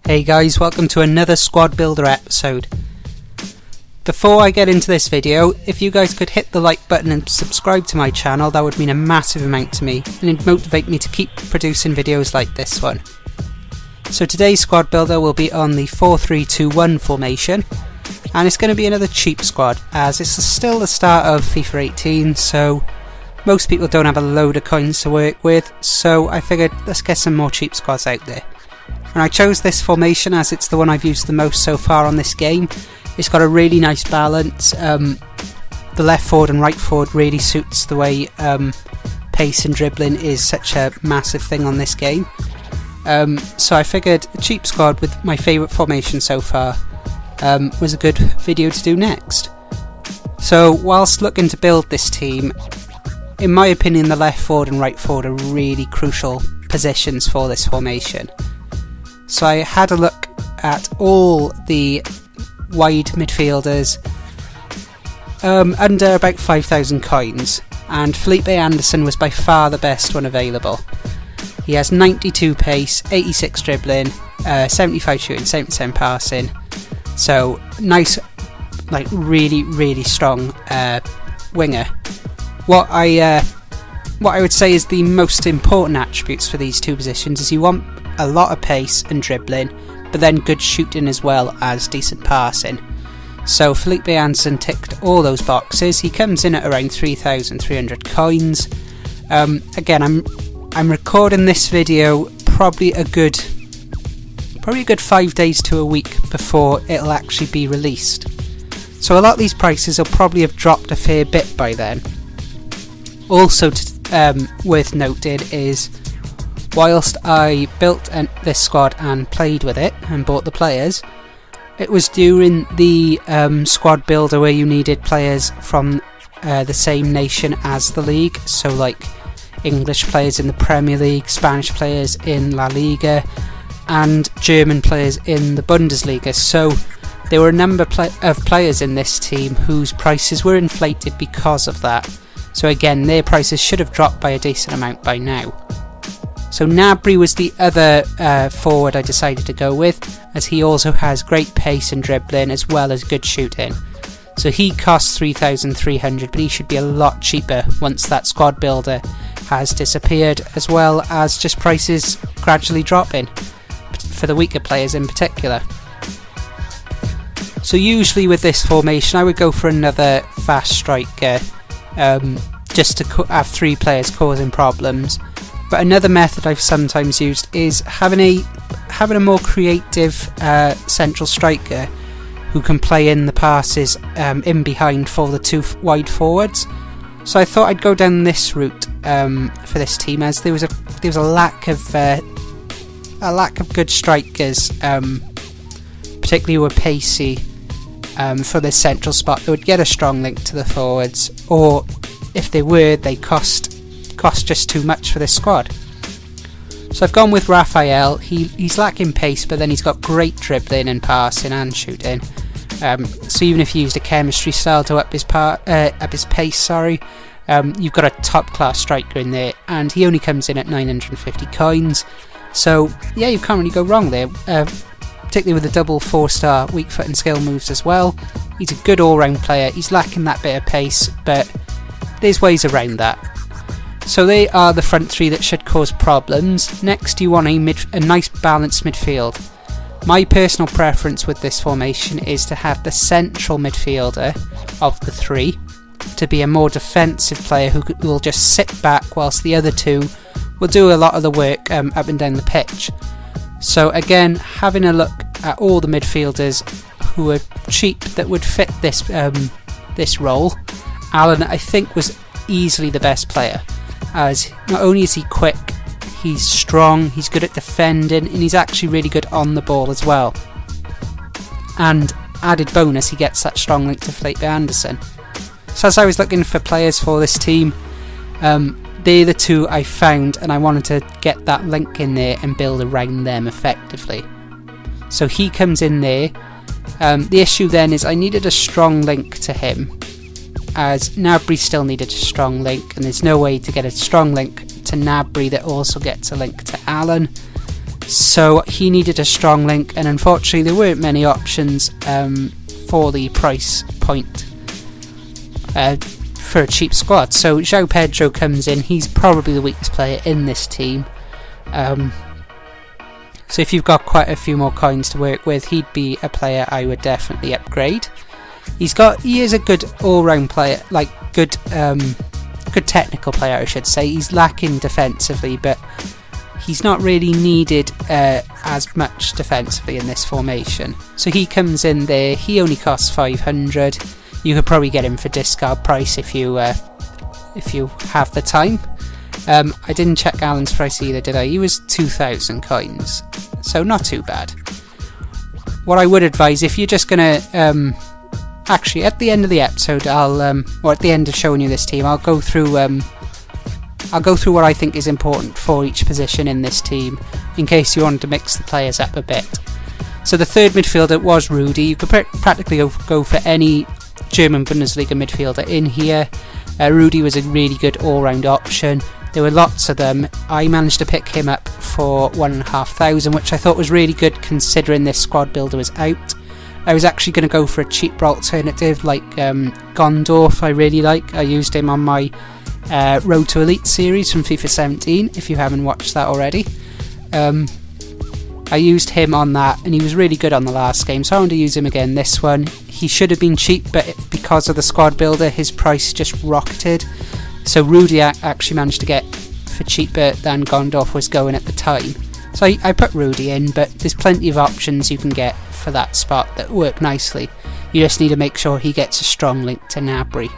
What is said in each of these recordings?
Hey guys, welcome to another squad builder episode. Before I get into this video, if you guys could hit the like button and subscribe to my channel, that would mean a massive amount to me and it'd motivate me to keep producing videos like this one. So today's squad builder will be on the 4-3-2-1 formation, and it's going to be another cheap squad as it's still the start of FIFA 18, so most people don't have a load of coins to work with, so I figured let's get some more cheap squads out there. And I chose this formation as it's the one I've used the most so far on this game. It's got a really nice balance. The left forward and right forward really suits the way pace and dribbling is such a massive thing on this game. So I figured a cheap squad with my favourite formation so far was a good video to do next. So whilst looking to build this team, in my opinion the left forward and right forward are really crucial positions for this formation. So I had a look at all the wide midfielders under about 5,000 coins, and Felipe Anderson was by far the best one available. He has 92 pace, 86 dribbling, 75 shooting, 70% passing, so nice, like really strong winger. What I would say is the most important attributes for these two positions is you want a lot of pace and dribbling, but then good shooting as well as decent passing. So Felipe Anderson ticked all those boxes. He comes in at around 3,300 coins. Again, I'm recording this video probably a good 5 days to a week before it'll actually be released. So a lot of these prices will probably have dropped a fair bit by then. Also worth noting is, whilst I built this squad and played with it and bought the players, it was during the squad builder where you needed players from the same nation as the league, so like English players in the Premier League, Spanish players in La Liga, and German players in the Bundesliga. So there were a number of players in this team whose prices were inflated because of that. So again, their prices should have dropped by a decent amount by now. So Gnabry was the other forward I decided to go with, as he also has great pace and dribbling as well as good shooting. So he costs 3,300, but he should be a lot cheaper once that squad builder has disappeared, as well as just prices gradually dropping for the weaker players in particular. So usually with this formation I would go for another fast striker, just to have 3 players causing problems. But another method I've sometimes used is having a more creative central striker who can play in the passes in behind for the 2 wide forwards. So I thought I'd go down this route for this team, as there was a lack of good strikers, particularly who were pacey, for this central spot. They would get a strong link to the forwards, or if they were, they cost just too much for this squad. So I've gone with Raphael. He's lacking pace, but then he's got great dribbling and passing and shooting. So even if you used a chemistry style to up his pace, you've got a top class striker in there, and he only comes in at 950 coins. So yeah, you can't really go wrong there. Particularly with the double 4-star weak foot and skill moves as well. He's a good all-round player. He's lacking that bit of pace, but there's ways around that. So they are the front 3 that should cause problems. Next you want a nice balanced midfield. My personal preference with this formation is to have the central midfielder of the 3 to be a more defensive player who will just sit back, whilst the other 2 will do a lot of the work up and down the pitch. So again, having a look at all the midfielders who are cheap that would fit this role, Alan I think was easily the best player, as not only is he quick, he's strong, he's good at defending, and he's actually really good on the ball as well. And added bonus, he gets that strong link to Felipe Anderson. So as I was looking for players for this team, they're the 2 I found, and I wanted to get that link in there and build around them effectively. So he comes in there. The issue then is I needed a strong link to him, as Gnabry still needed a strong link, and there's no way to get a strong link to Gnabry that also gets a link to Alan. So he needed a strong link, and unfortunately there weren't many options for the price point for a cheap squad. So João Pedro comes in. He's probably the weakest player in this team. So if you've got quite a few more coins to work with, he'd be a player I would definitely upgrade. He is a good all-round player, like good technical player, I should say. He's lacking defensively, but he's not really needed as much defensively in this formation. So he comes in there. He only costs 500. You could probably get him for discard price if you have the time. I didn't check Alan's price either, did I? He was 2,000 coins, so not too bad. What I would advise, if you're just gonna actually at the end of the episode, or at the end of showing you this team, I'll go through what I think is important for each position in this team, in case you wanted to mix the players up a bit. So the third midfielder was Rudy. You could practically go for any German Bundesliga midfielder in here. Rudy was a really good all-round option. There were lots of them. I managed to pick him up for 1,500, which I thought was really good considering this squad builder was out. I was actually going to go for a cheaper alternative like Gondorf. I really like. I used him on my Road to Elite series from FIFA 17, if you haven't watched that already. I used him on that, and he was really good on the last game, so I want to use him again this one. He should have been cheap, but because of the squad builder, his price just rocketed. So Rudy actually managed to get for cheaper than Gondorf was going at the time. So I put Rudy in, but there's plenty of options you can get for that spot that work nicely. You just need to make sure he gets a strong link to Gnabry.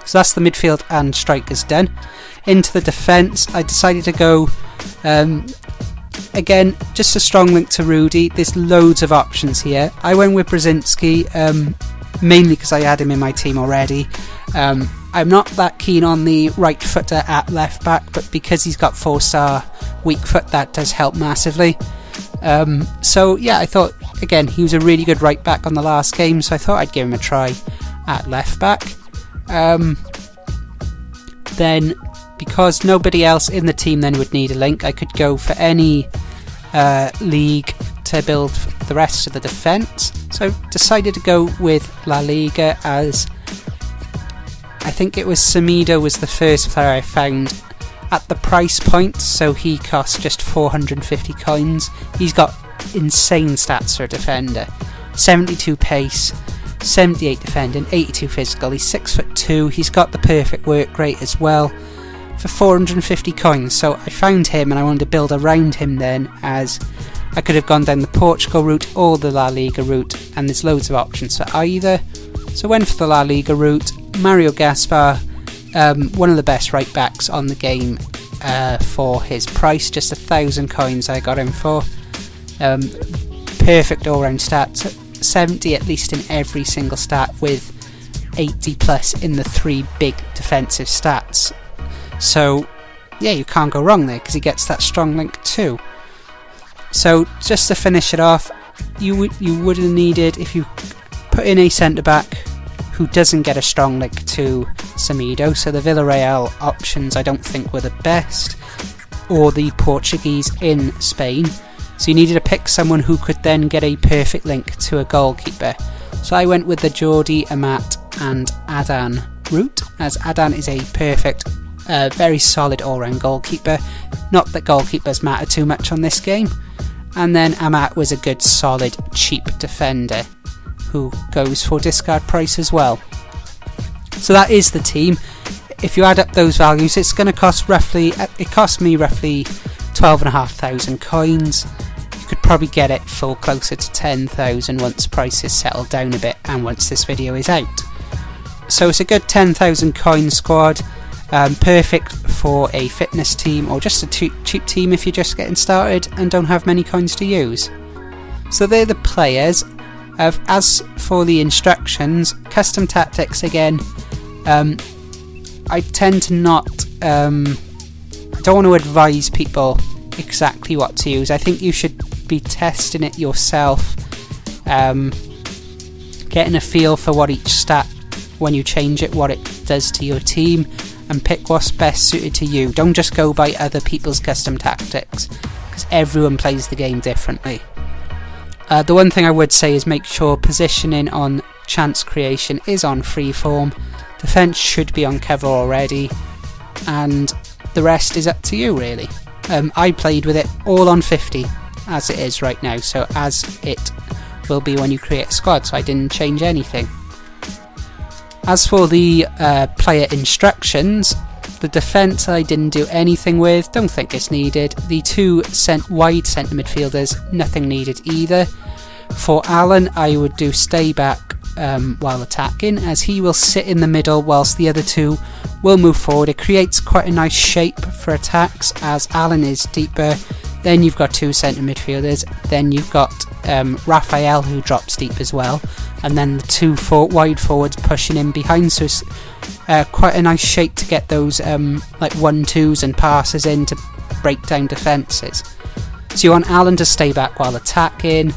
So that's the midfield and strikers done. Into the defence, I decided to go, again, just a strong link to Rudy. There's loads of options here. I went with Brzezinski, mainly because I had him in my team already. I'm not that keen on the right footer at left back, but because he's got 4-star weak foot, that does help massively. So yeah, I thought, again, he was a really good right back on the last game, so I thought I'd give him a try at left back. Then, because nobody else in the team then would need a link, I could go for any league to build the rest of the defence. So I decided to go with La Liga, as I think it was Semedo was the first player I found at the price point, so he costs just 450 coins. He's got insane stats for a defender. 72 pace, 78 defending, 82 physical. He's 6'2". He's got the perfect work rate as well for 450 coins. So I found him and I wanted to build around him then, as I could have gone down the Portugal route or the La Liga route, and there's loads of options for either. So I went for the La Liga route. Mario Gaspar, one of the best right backs on the game for his price, just 1,000 coins I got him for. Perfect all-round stats, 70 at least in every single stat, with 80 plus in the 3 big defensive stats. So yeah, you can't go wrong there because he gets that strong link too. So just to finish it off, you would have needed, if you put in a centre back who doesn't get a strong link to Semedo, so the Villarreal options I don't think were the best, or the Portuguese in Spain. So you needed to pick someone who could then get a perfect link to a goalkeeper. So I went with the Jordi, Amat and Adan route, as Adan is a perfect, very solid all-round goalkeeper. Not that goalkeepers matter too much on this game. And then Amat was a good, solid, cheap defender who goes for discard price as well. So that is the team. If you add up those values, it's going to cost roughly, it cost me roughly 12,500 coins. You could probably get it for closer to 10,000 once prices settle down a bit and once this video is out. So it's a good 10,000 coin squad, perfect for a fitness team or just a cheap team if you're just getting started and don't have many coins to use. So they're the players. As for the instructions, custom tactics again, I tend to not, I don't want to advise people exactly what to use. I think you should be testing it yourself, getting a feel for what each stat, when you change it, what it does to your team, and pick what's best suited to you. Don't just go by other people's custom tactics. because everyone plays the game differently. The one thing I would say is make sure positioning on chance creation is on freeform, defense should be on cover already, and the rest is up to you really. I played with it all on 50 as it is right now, so as it will be when you create a squad, so I didn't change anything. As for the player instructions, the defence I didn't do anything with, don't think it's needed. The two wide centre midfielders, nothing needed either. For Alan, I would do stay back while attacking, as he will sit in the middle whilst the other two will move forward. It creates quite a nice shape for attacks, as Alan is deeper. Then you've got two centre midfielders, then you've got Raphael, who drops deep as well, and then the two wide forwards pushing in behind, so it's quite a nice shape to get those like 1-2s and passes in to break down defences. So you want Alan to stay back while attacking.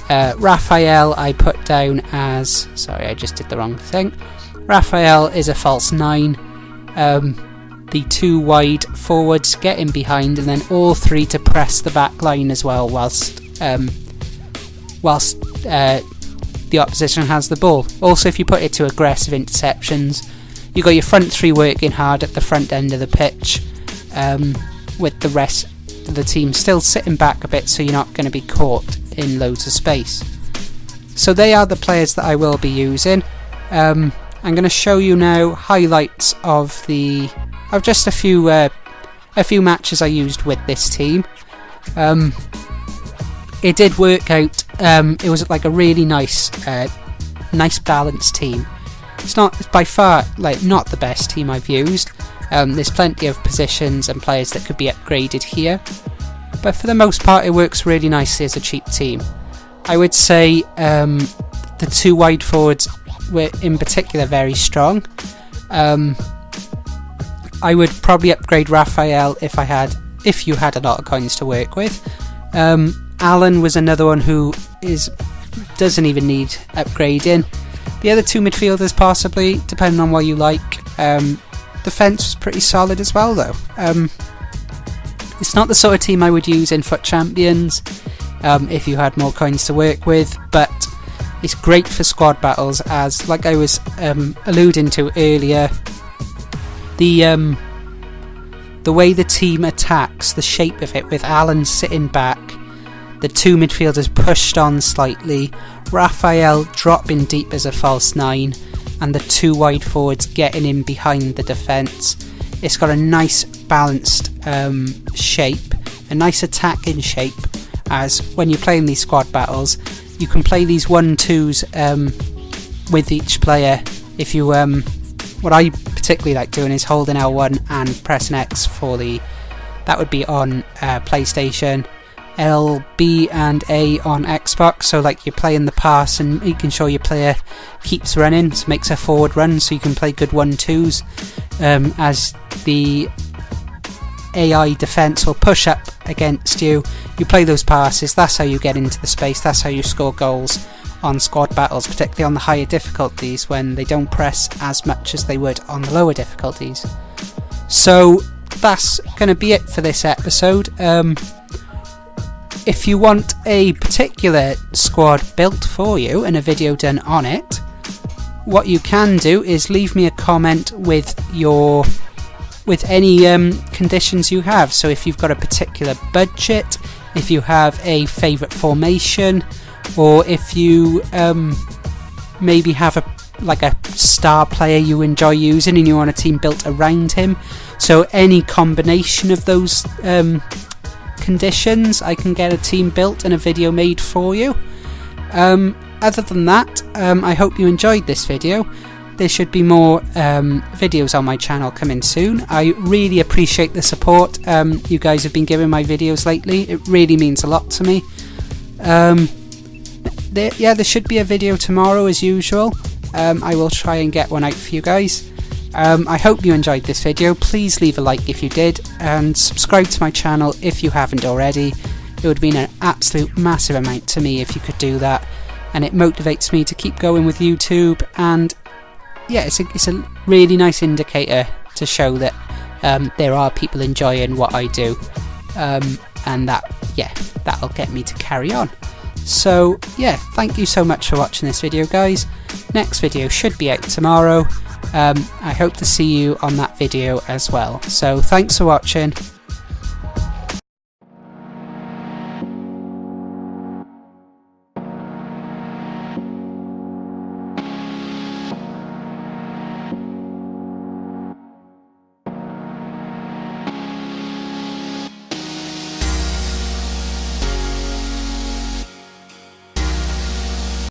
Raphael I put down as, sorry I just did the wrong thing, Raphael is a false 9. The two wide forwards get in behind, and then all three to press the back line as well whilst the opposition has the ball. Also, if you put it to aggressive interceptions, you got your front three working hard at the front end of the pitch, with the rest of the team still sitting back a bit, so you're not going to be caught in loads of space. So they are the players that I will be using. I'm going to show you now highlights of just a few matches I used with this team. It did work out. It was like a really nice balanced team. It's by far not the best team I've used. There's plenty of positions and players that could be upgraded here, but for the most part it works really nicely as a cheap team. I would say the two wide forwards were in particular very strong. I would probably upgrade Raphael if you had a lot of coins to work with. Alan was another one who doesn't even need upgrading. The other two midfielders possibly, depending on what you like. Defence was pretty solid as well though. It's not the sort of team I would use in FUT Champions if you had more coins to work with, but it's great for squad battles, as like I was alluding to earlier, the way the team attacks, the shape of it, with Alan sitting back, the two midfielders pushed on slightly, Raphael dropping deep as a false 9, and the two wide forwards getting in behind the defence. It's got a nice balanced shape, a nice attacking shape, as when you're playing these squad battles you can play these 1-2s with each player. If you what I particularly like doing is holding L1 and pressing X for that would be on PlayStation, LB and A on Xbox, so like you're playing the pass and making sure your player keeps running, so makes a forward run so you can play good 1-2s, as the AI defence will push up against you. You play those passes, that's how you get into the space, that's how you score goals on squad battles, particularly on the higher difficulties when they don't press as much as they would on the lower difficulties. So that's going to be it for this episode. If you want a particular squad built for you and a video done on it, what you can do is leave me a comment with any conditions you have. So if you've got a particular budget, if you have a favourite formation, or if you maybe have a star player you enjoy using and you want a team built around him. So any combination of those conditions, I can get a team built and a video made for you. Other than that, I hope you enjoyed this video. There should be more videos on my channel coming soon. I really appreciate the support you guys have been giving my videos lately. It really means a lot to me. There should be a video tomorrow as usual. I will try and get one out for you guys. I hope you enjoyed this video. Please leave a like if you did, and subscribe to my channel if you haven't already. It would mean an absolute massive amount to me if you could do that, and it motivates me to keep going with YouTube. And yeah, it's a really nice indicator to show that there are people enjoying what I do. and that'll get me to carry on. So yeah, thank you so much for watching this video, guys. Next video should be out tomorrow. I hope to see you on that video as well. So thanks for watching.